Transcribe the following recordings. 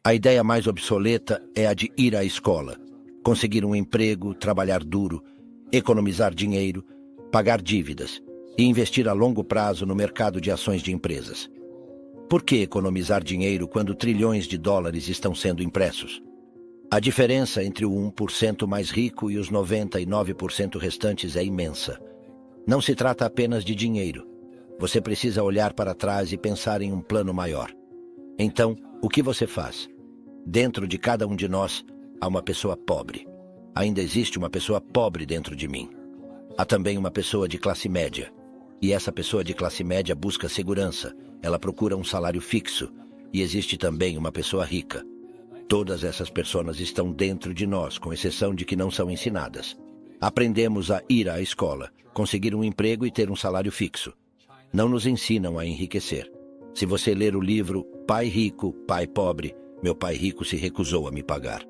A ideia mais obsoleta é a de ir à escola, conseguir um emprego, trabalhar duro, economizar dinheiro, pagar dívidas e investir a longo prazo no mercado de ações de empresas. Por que economizar dinheiro quando trilhões de dólares estão sendo impressos? A diferença entre o 1% mais rico e os 99% restantes é imensa. Não se trata apenas de dinheiro. Você precisa olhar para trás e pensar em um plano maior. Então, o que você faz? Dentro de cada um de nós, há uma pessoa pobre. Ainda existe uma pessoa pobre dentro de mim. Há também uma pessoa de classe média. E essa pessoa de classe média busca segurança. Ela procura um salário fixo. E existe também uma pessoa rica. Todas essas pessoas estão dentro de nós, com exceção de que não são ensinadas. Aprendemos a ir à escola, conseguir um emprego e ter um salário fixo. Não nos ensinam a enriquecer. Se você ler o livro Pai Rico, Pai Pobre, meu pai rico se recusou a me pagar.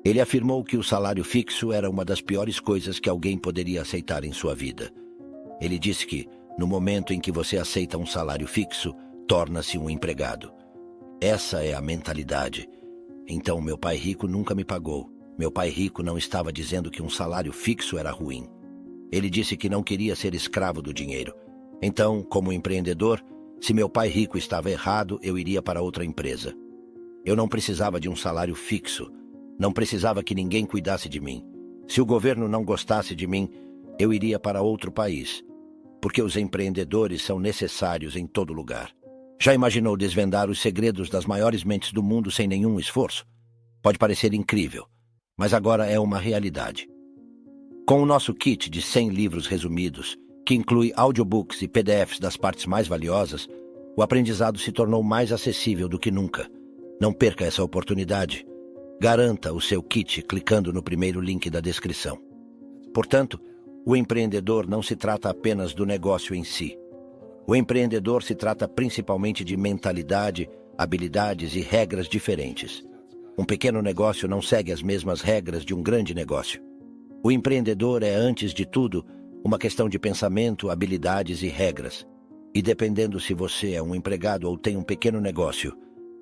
Ele afirmou que o salário fixo era uma das piores coisas que alguém poderia aceitar em sua vida. Ele disse que, no momento em que você aceita um salário fixo, torna-se um empregado. Essa é a mentalidade. Então, meu pai rico nunca me pagou. Meu pai rico não estava dizendo que um salário fixo era ruim. Ele disse que não queria ser escravo do dinheiro. Então, como empreendedor, se meu pai rico estava errado, eu iria para outra empresa. Eu não precisava de um salário fixo. Não precisava que ninguém cuidasse de mim. Se o governo não gostasse de mim, eu iria para outro país. Porque os empreendedores são necessários em todo lugar. Já imaginou desvendar os segredos das maiores mentes do mundo sem nenhum esforço? Pode parecer incrível, mas agora é uma realidade. Com o nosso kit de 100 livros resumidos, que inclui audiobooks e PDFs das partes mais valiosas, o aprendizado se tornou mais acessível do que nunca. Não perca essa oportunidade. Garanta o seu kit clicando no primeiro link da descrição. Portanto, o empreendedor não se trata apenas do negócio em si. O empreendedor se trata principalmente de mentalidade, habilidades e regras diferentes. Um pequeno negócio não segue as mesmas regras de um grande negócio. O empreendedor é, antes de tudo, uma questão de pensamento, habilidades e regras. E dependendo se você é um empregado ou tem um pequeno negócio,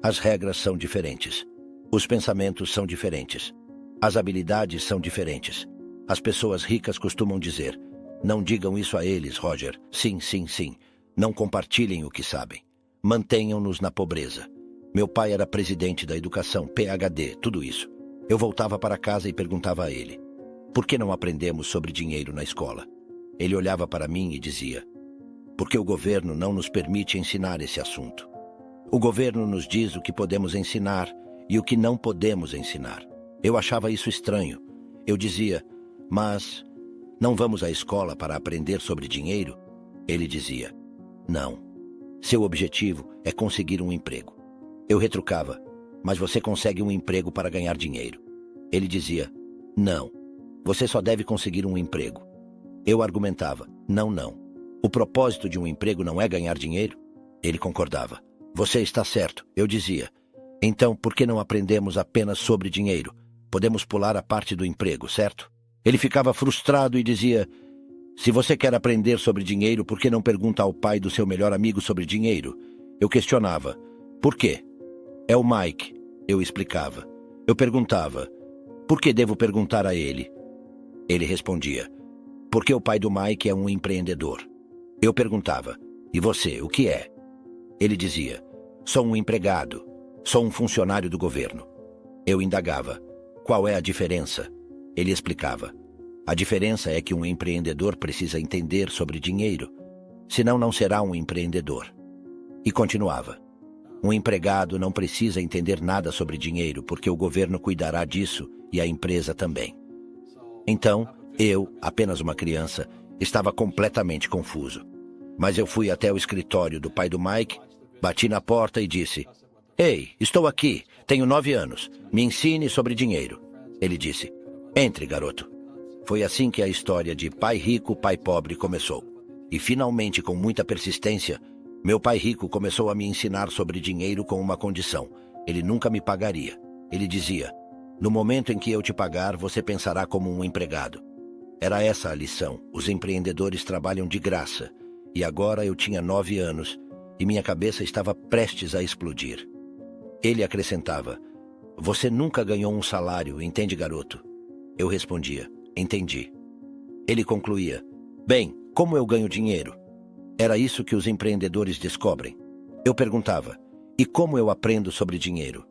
as regras são diferentes. Os pensamentos são diferentes. As habilidades são diferentes. As pessoas ricas costumam dizer: não digam isso a eles, Roger. Sim, sim, sim. Não compartilhem o que sabem. Mantenham-nos na pobreza. Meu pai era presidente da educação, PhD, tudo isso. Eu voltava para casa e perguntava a ele: por que não aprendemos sobre dinheiro na escola? Ele olhava para mim e dizia: porque o governo não nos permite ensinar esse assunto. O governo nos diz o que podemos ensinar e o que não podemos ensinar. Eu achava isso estranho. Eu dizia: mas não vamos à escola para aprender sobre dinheiro? Ele dizia: não. Seu objetivo é conseguir um emprego. Eu retrucava: mas você consegue um emprego para ganhar dinheiro. Ele dizia: não. Você só deve conseguir um emprego. Eu argumentava: não, não. O propósito de um emprego não é ganhar dinheiro? Ele concordava: você está certo. Eu dizia: então por que não aprendemos apenas sobre dinheiro? Podemos pular a parte do emprego, certo? Ele ficava frustrado e dizia: se você quer aprender sobre dinheiro, por que não pergunta ao pai do seu melhor amigo sobre dinheiro? Eu questionava: por quê? É o Mike, eu explicava. Eu perguntava: por que devo perguntar a ele? Ele respondia: porque o pai do Mike é um empreendedor. Eu perguntava: e você, o que é? Ele dizia: sou um empregado, sou um funcionário do governo. Eu indagava: qual é a diferença? Ele explicava: a diferença é que um empreendedor precisa entender sobre dinheiro, senão não será um empreendedor. E continuava: um empregado não precisa entender nada sobre dinheiro, porque o governo cuidará disso e a empresa também. Então, eu, apenas uma criança, estava completamente confuso. Mas eu fui até o escritório do pai do Mike, bati na porta e disse: ei, estou aqui, tenho 9 anos, me ensine sobre dinheiro. Ele disse: entre, garoto. Foi assim que a história de Pai Rico, Pai Pobre começou. E finalmente, com muita persistência, meu pai rico começou a me ensinar sobre dinheiro com uma condição: ele nunca me pagaria. Ele dizia: no momento em que eu te pagar, você pensará como um empregado. Era essa a lição: os empreendedores trabalham de graça. E agora eu tinha 9 anos e minha cabeça estava prestes a explodir. Ele acrescentava: Você nunca ganhou um salário, entende, garoto? Eu respondia: entendi. Ele concluía: bem, como eu ganho dinheiro? Era isso que os empreendedores descobrem. Eu perguntava: e como eu aprendo sobre dinheiro?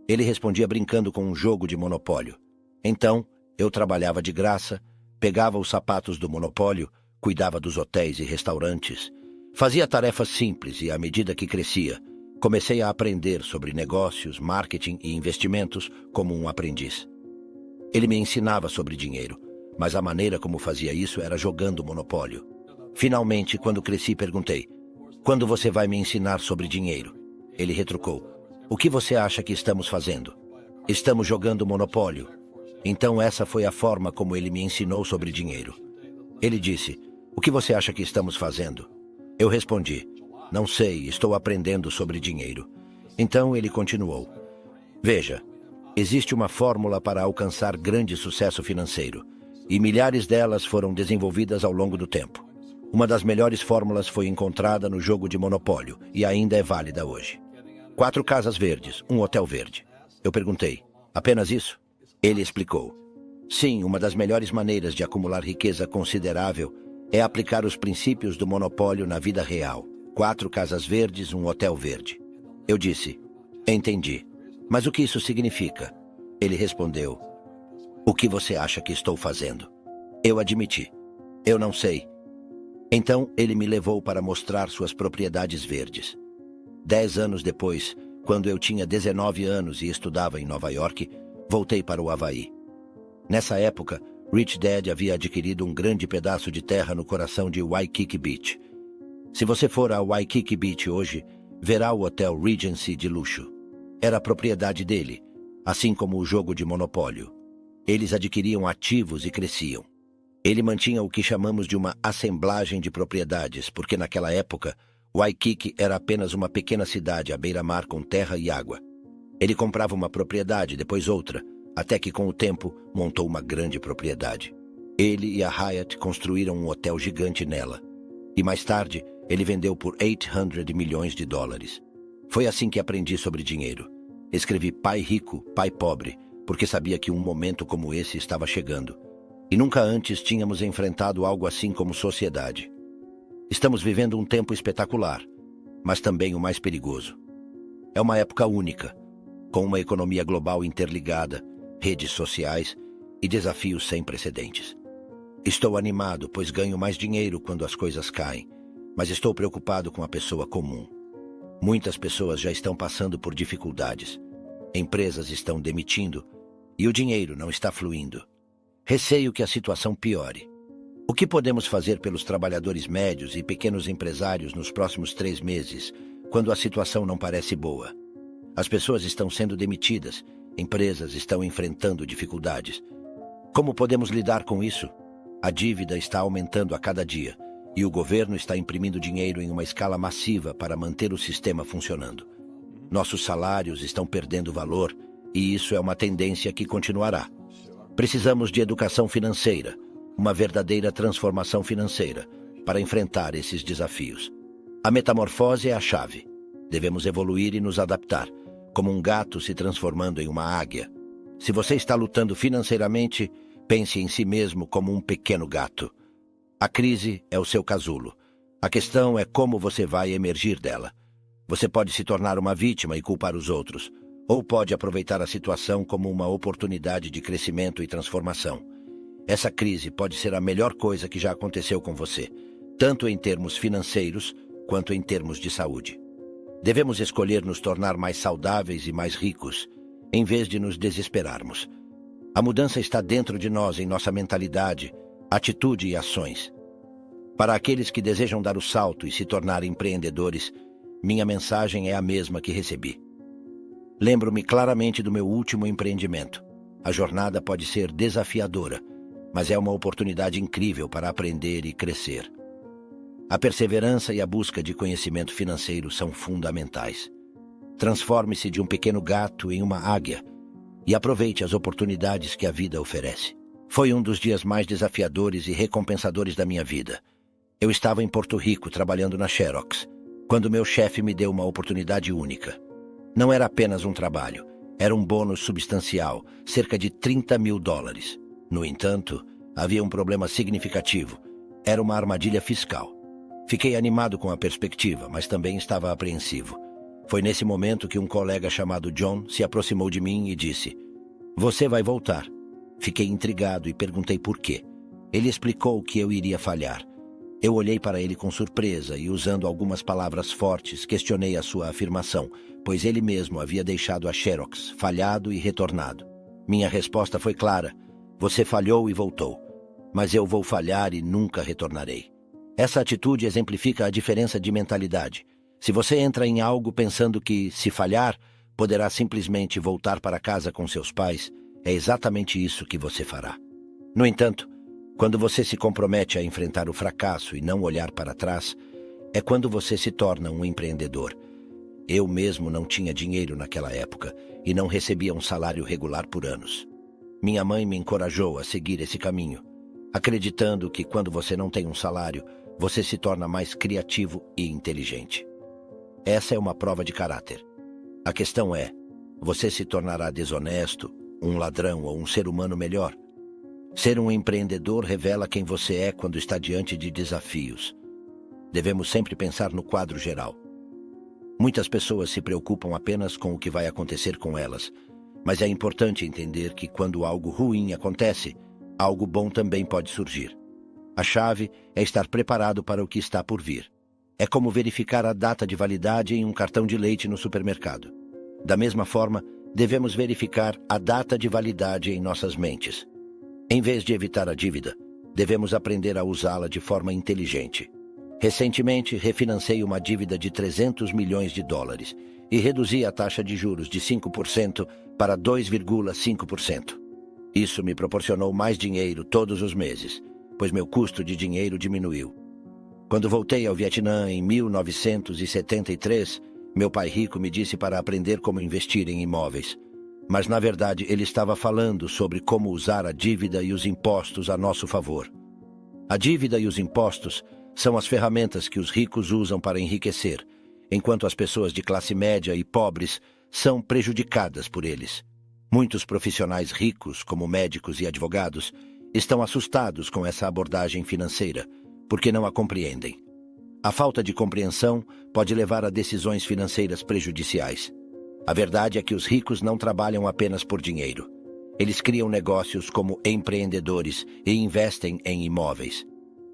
Ele respondia brincando com um jogo de monopólio. Então, eu trabalhava de graça, pegava os sapatos do monopólio, cuidava dos hotéis e restaurantes, fazia tarefas simples e, à medida que crescia, comecei a aprender sobre negócios, marketing e investimentos como um aprendiz. Ele me ensinava sobre dinheiro, mas a maneira como fazia isso era jogando monopólio. Finalmente, quando cresci, perguntei: quando você vai me ensinar sobre dinheiro? Ele retrucou: o que você acha que estamos fazendo? Estamos jogando monopólio. Então essa foi a forma como ele me ensinou sobre dinheiro. Ele disse: o que você acha que estamos fazendo? Eu respondi: não sei, estou aprendendo sobre dinheiro. Então ele continuou: veja, existe uma fórmula para alcançar grande sucesso financeiro, e milhares delas foram desenvolvidas ao longo do tempo. Uma das melhores fórmulas foi encontrada no jogo de monopólio e ainda é válida hoje. 4 casas verdes, um hotel verde. Eu perguntei: apenas isso? Ele explicou: sim, uma das melhores maneiras de acumular riqueza considerável é aplicar os princípios do monopólio na vida real. 4 casas verdes, um hotel verde. Eu disse: entendi. Mas o que isso significa? Ele respondeu: o que você acha que estou fazendo? Eu admiti: eu não sei. Então ele me levou para mostrar suas propriedades verdes. 10 anos depois, quando eu tinha 19 anos e estudava em Nova York, voltei para o Havaí. Nessa época, Rich Dad havia adquirido um grande pedaço de terra no coração de Waikiki Beach. Se você for a Waikiki Beach hoje, verá o Hotel Regency de luxo. Era propriedade dele, assim como o jogo de monopólio. Eles adquiriam ativos e cresciam. Ele mantinha o que chamamos de uma assemblagem de propriedades, porque naquela época, Waikiki era apenas uma pequena cidade à beira-mar com terra e água. Ele comprava uma propriedade, depois outra, até que com o tempo montou uma grande propriedade. Ele e a Hyatt construíram um hotel gigante nela. E mais tarde, ele vendeu por 800 milhões de dólares. Foi assim que aprendi sobre dinheiro. Escrevi Pai Rico, Pai Pobre, porque sabia que um momento como esse estava chegando. E nunca antes tínhamos enfrentado algo assim como sociedade. Estamos vivendo um tempo espetacular, mas também o mais perigoso. É uma época única, com uma economia global interligada, redes sociais e desafios sem precedentes. Estou animado, pois ganho mais dinheiro quando as coisas caem, mas estou preocupado com a pessoa comum. Muitas pessoas já estão passando por dificuldades. Empresas estão demitindo e o dinheiro não está fluindo. Receio que a situação piore. O que podemos fazer pelos trabalhadores médios e pequenos empresários nos próximos 3 meses, quando a situação não parece boa? As pessoas estão sendo demitidas, empresas estão enfrentando dificuldades. Como podemos lidar com isso? A dívida está aumentando a cada dia e o governo está imprimindo dinheiro em uma escala massiva para manter o sistema funcionando. Nossos salários estão perdendo valor e isso é uma tendência que continuará. Precisamos de educação financeira, uma verdadeira transformação financeira, para enfrentar esses desafios. A metamorfose é a chave. Devemos evoluir e nos adaptar, como um gato se transformando em uma águia. Se você está lutando financeiramente, pense em si mesmo como um pequeno gato. A crise é o seu casulo. A questão é como você vai emergir dela. Você pode se tornar uma vítima e culpar os outros, ou pode aproveitar a situação como uma oportunidade de crescimento e transformação. Essa crise pode ser a melhor coisa que já aconteceu com você, tanto em termos financeiros quanto em termos de saúde. Devemos escolher nos tornar mais saudáveis e mais ricos, em vez de nos desesperarmos. A mudança está dentro de nós, em nossa mentalidade, atitude e ações. Para aqueles que desejam dar o salto e se tornar empreendedores, minha mensagem é a mesma que recebi. Lembro-me claramente do meu último empreendimento. A jornada pode ser desafiadora, mas é uma oportunidade incrível para aprender e crescer. A perseverança e a busca de conhecimento financeiro são fundamentais. Transforme-se de um pequeno gato em uma águia e aproveite as oportunidades que a vida oferece. Foi um dos dias mais desafiadores e recompensadores da minha vida. Eu estava em Porto Rico trabalhando na Xerox, quando meu chefe me deu uma oportunidade única. Não era apenas um trabalho, Era um bônus substancial, cerca de $30.000. No entanto, havia um problema significativo. Era uma armadilha fiscal. Fiquei animado com a perspectiva, mas também estava apreensivo. Foi nesse momento que um colega chamado John se aproximou de mim e disse: "Você vai voltar." Fiquei intrigado e perguntei por quê. Ele explicou que eu iria falhar. Eu olhei para ele com surpresa e, usando algumas palavras fortes, questionei a sua afirmação, pois ele mesmo havia deixado a Xerox, falhado e retornado. Minha resposta foi clara: "Você falhou e voltou. Mas eu vou falhar e nunca retornarei." Essa atitude exemplifica a diferença de mentalidade. Se você entra em algo pensando que, se falhar, poderá simplesmente voltar para casa com seus pais, é exatamente isso que você fará. No entanto, quando você se compromete a enfrentar o fracasso e não olhar para trás, é quando você se torna um empreendedor. Eu mesmo não tinha dinheiro naquela época e não recebia um salário regular por anos. Minha mãe me encorajou a seguir esse caminho, acreditando que quando você não tem um salário, você se torna mais criativo e inteligente. Essa é uma prova de caráter. A questão é: você se tornará desonesto, um ladrão ou um ser humano melhor? Ser um empreendedor revela quem você é quando está diante de desafios. Devemos sempre pensar no quadro geral. Muitas pessoas se preocupam apenas com o que vai acontecer com elas, mas é importante entender que quando algo ruim acontece, algo bom também pode surgir. A chave é estar preparado para o que está por vir. É como verificar a data de validade em um cartão de leite no supermercado. Da mesma forma, devemos verificar a data de validade em nossas mentes. Em vez de evitar a dívida, devemos aprender a usá-la de forma inteligente. Recentemente, refinancei uma dívida de $300 milhões e reduzi a taxa de juros de 5% para 2,5%. Isso me proporcionou mais dinheiro todos os meses, pois meu custo de dinheiro diminuiu. Quando voltei ao Vietnã em 1973, meu pai rico me disse para aprender como investir em imóveis. Mas, na verdade, ele estava falando sobre como usar a dívida e os impostos a nosso favor. A dívida e os impostos são as ferramentas que os ricos usam para enriquecer, enquanto as pessoas de classe média e pobres são prejudicadas por eles. Muitos profissionais ricos, como médicos e advogados, estão assustados com essa abordagem financeira, porque não a compreendem. A falta de compreensão pode levar a decisões financeiras prejudiciais. A verdade é que os ricos não trabalham apenas por dinheiro. Eles criam negócios como empreendedores e investem em imóveis.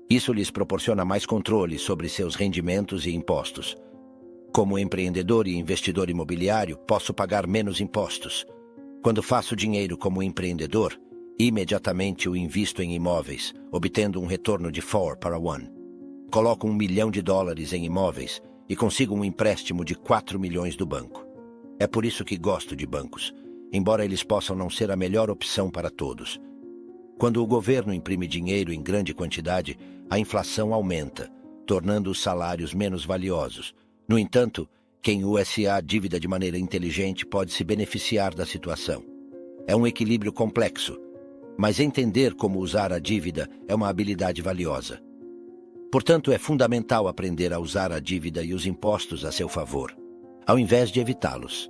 Isso lhes proporciona mais controle sobre seus rendimentos e impostos. Como empreendedor e investidor imobiliário, posso pagar menos impostos. Quando faço dinheiro como empreendedor, imediatamente o invisto em imóveis, obtendo um retorno de 4 para 1. Coloco $1 milhão em imóveis e consigo um empréstimo de 4 milhões do banco. É por isso que gosto de bancos, embora eles possam não ser a melhor opção para todos. Quando o governo imprime dinheiro em grande quantidade, a inflação aumenta, tornando os salários menos valiosos. No entanto, quem usa a dívida de maneira inteligente pode se beneficiar da situação. É um equilíbrio complexo, mas entender como usar a dívida é uma habilidade valiosa. Portanto, é fundamental aprender a usar a dívida e os impostos a seu favor, ao invés de evitá-los.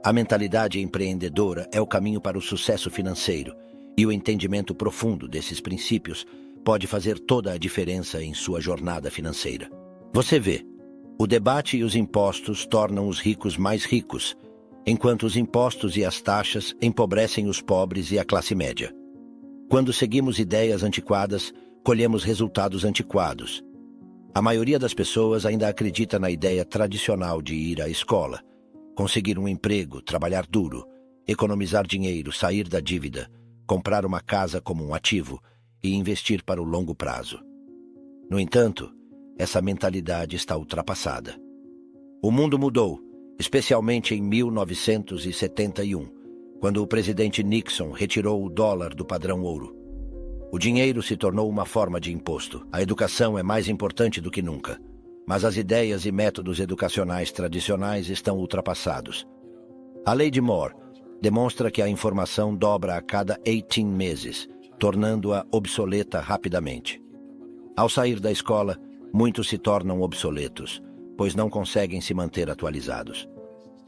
A mentalidade empreendedora é o caminho para o sucesso financeiro, e o entendimento profundo desses princípios pode fazer toda a diferença em sua jornada financeira. Você vê, o debate e os impostos tornam os ricos mais ricos, enquanto os impostos e as taxas empobrecem os pobres e a classe média. Quando seguimos ideias antiquadas, colhemos resultados antiquados. A maioria das pessoas ainda acredita na ideia tradicional de ir à escola, conseguir um emprego, trabalhar duro, economizar dinheiro, sair da dívida, comprar uma casa como um ativo e investir para o longo prazo. No entanto, essa mentalidade está ultrapassada. O mundo mudou, especialmente em 1971, quando o presidente Nixon retirou o dólar do padrão ouro. O dinheiro se tornou uma forma de imposto. A educação é mais importante do que nunca. Mas as ideias e métodos educacionais tradicionais estão ultrapassados. A lei de Moore demonstra que a informação dobra a cada 18 meses, tornando-a obsoleta rapidamente. Ao sair da escola, muitos se tornam obsoletos, pois não conseguem se manter atualizados.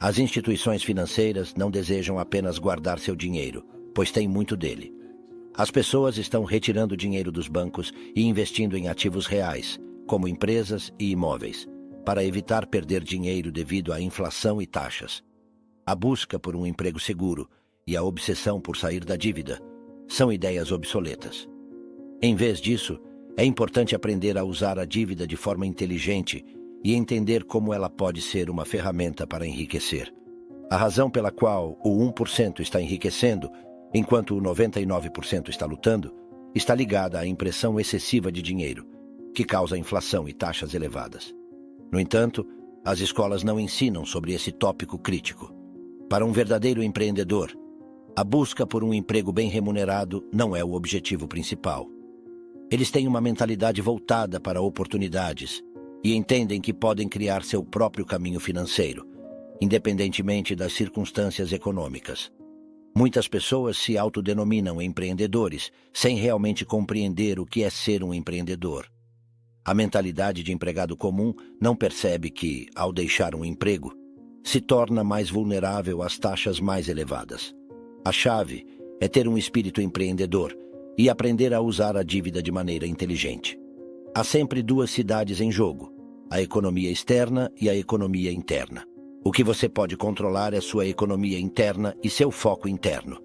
As instituições financeiras não desejam apenas guardar seu dinheiro, pois têm muito dele. As pessoas estão retirando dinheiro dos bancos e investindo em ativos reais, como empresas e imóveis, para evitar perder dinheiro devido à inflação e taxas. A busca por um emprego seguro e a obsessão por sair da dívida são ideias obsoletas. Em vez disso, é importante aprender a usar a dívida de forma inteligente e entender como ela pode ser uma ferramenta para enriquecer. A razão pela qual o 1% está enriquecendo, enquanto o 99% está lutando, está ligada à impressão excessiva de dinheiro, que causa inflação e taxas elevadas. No entanto, as escolas não ensinam sobre esse tópico crítico. Para um verdadeiro empreendedor, a busca por um emprego bem remunerado não é o objetivo principal. Eles têm uma mentalidade voltada para oportunidades e entendem que podem criar seu próprio caminho financeiro, independentemente das circunstâncias econômicas. Muitas pessoas se autodenominam empreendedores sem realmente compreender o que é ser um empreendedor. A mentalidade de empregado comum não percebe que, ao deixar um emprego, se torna mais vulnerável às taxas mais elevadas. A chave é ter um espírito empreendedor e aprender a usar a dívida de maneira inteligente. Há sempre duas cidades em jogo, a economia externa e a economia interna. O que você pode controlar é sua economia interna e seu foco interno.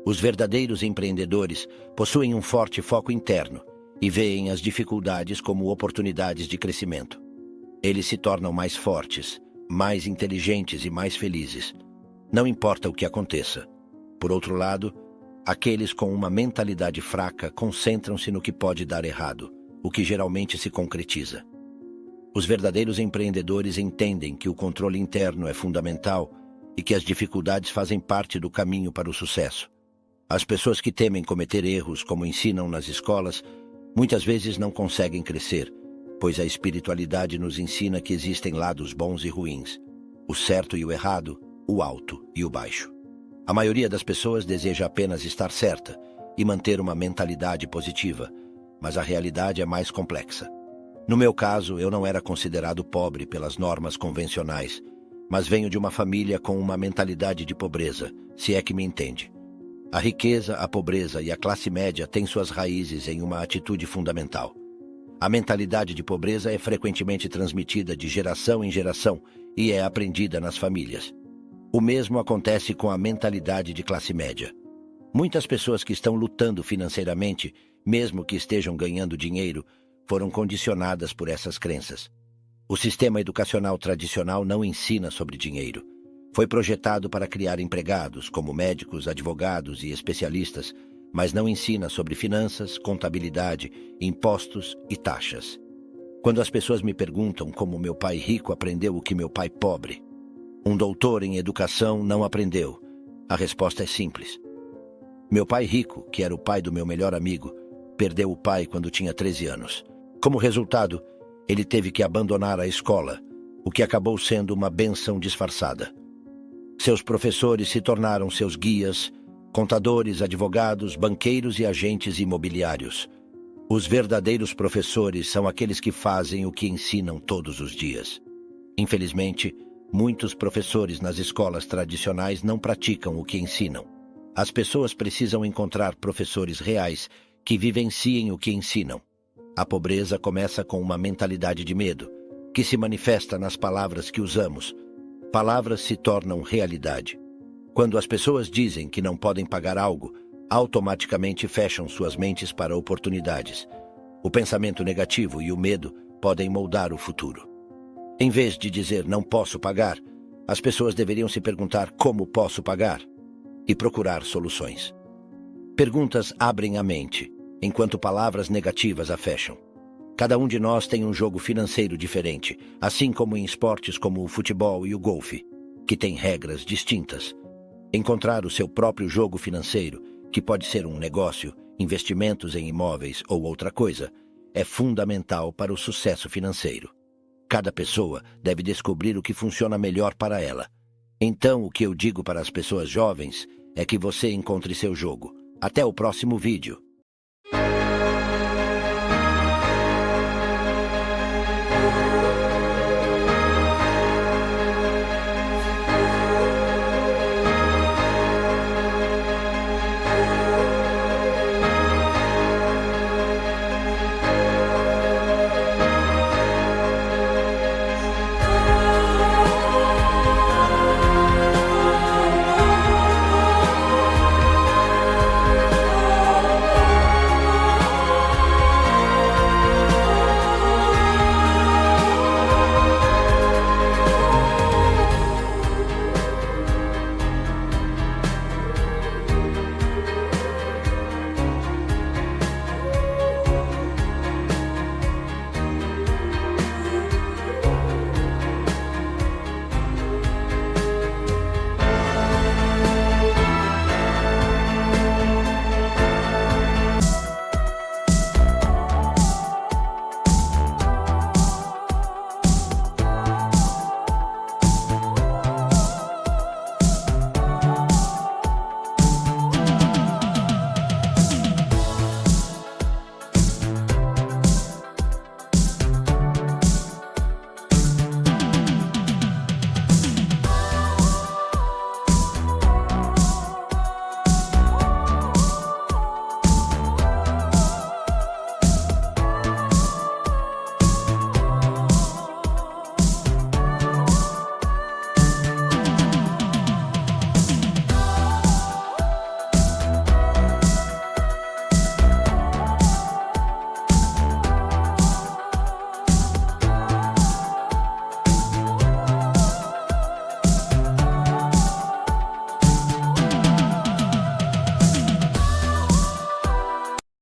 Os verdadeiros empreendedores possuem um forte foco interno e veem as dificuldades como oportunidades de crescimento. Eles se tornam mais fortes, mais inteligentes e mais felizes. Não importa o que aconteça. Por outro lado, aqueles com uma mentalidade fraca concentram-se no que pode dar errado, o que geralmente se concretiza. Os verdadeiros empreendedores entendem que o controle interno é fundamental e que as dificuldades fazem parte do caminho para o sucesso. As pessoas que temem cometer erros, como ensinam nas escolas, muitas vezes não conseguem crescer, pois a espiritualidade nos ensina que existem lados bons e ruins, o certo e o errado, o alto e o baixo. A maioria das pessoas deseja apenas estar certa e manter uma mentalidade positiva, mas a realidade é mais complexa. No meu caso, eu não era considerado pobre pelas normas convencionais, mas venho de uma família com uma mentalidade de pobreza, se é que me entende. A riqueza, a pobreza e a classe média têm suas raízes em uma atitude fundamental. A mentalidade de pobreza é frequentemente transmitida de geração em geração e é aprendida nas famílias. O mesmo acontece com a mentalidade de classe média. Muitas pessoas que estão lutando financeiramente, mesmo que estejam ganhando dinheiro, foram condicionadas por essas crenças. O sistema educacional tradicional não ensina sobre dinheiro. Foi projetado para criar empregados, como médicos, advogados e especialistas, mas não ensina sobre finanças, contabilidade, impostos e taxas. Quando as pessoas me perguntam como meu pai rico aprendeu o que meu pai pobre, um doutor em educação não aprendeu, a resposta é simples. Meu pai rico, que era o pai do meu melhor amigo, perdeu o pai quando tinha 13 anos. Como resultado, ele teve que abandonar a escola, o que acabou sendo uma bênção disfarçada. Seus professores se tornaram seus guias, contadores, advogados, banqueiros e agentes imobiliários. Os verdadeiros professores são aqueles que fazem o que ensinam todos os dias. Infelizmente, muitos professores nas escolas tradicionais não praticam o que ensinam. As pessoas precisam encontrar professores reais que vivenciem o que ensinam. A pobreza começa com uma mentalidade de medo, que se manifesta nas palavras que usamos. Palavras se tornam realidade. Quando as pessoas dizem que não podem pagar algo, automaticamente fecham suas mentes para oportunidades. O pensamento negativo e o medo podem moldar o futuro. Em vez de dizer não posso pagar, as pessoas deveriam se perguntar como posso pagar e procurar soluções. Perguntas abrem a mente, enquanto palavras negativas a fecham. Cada um de nós tem um jogo financeiro diferente, assim como em esportes como o futebol e o golfe, que têm regras distintas. Encontrar o seu próprio jogo financeiro, que pode ser um negócio, investimentos em imóveis ou outra coisa, é fundamental para o sucesso financeiro. Cada pessoa deve descobrir o que funciona melhor para ela. Então, o que eu digo para as pessoas jovens é que você encontre seu jogo. Até o próximo vídeo.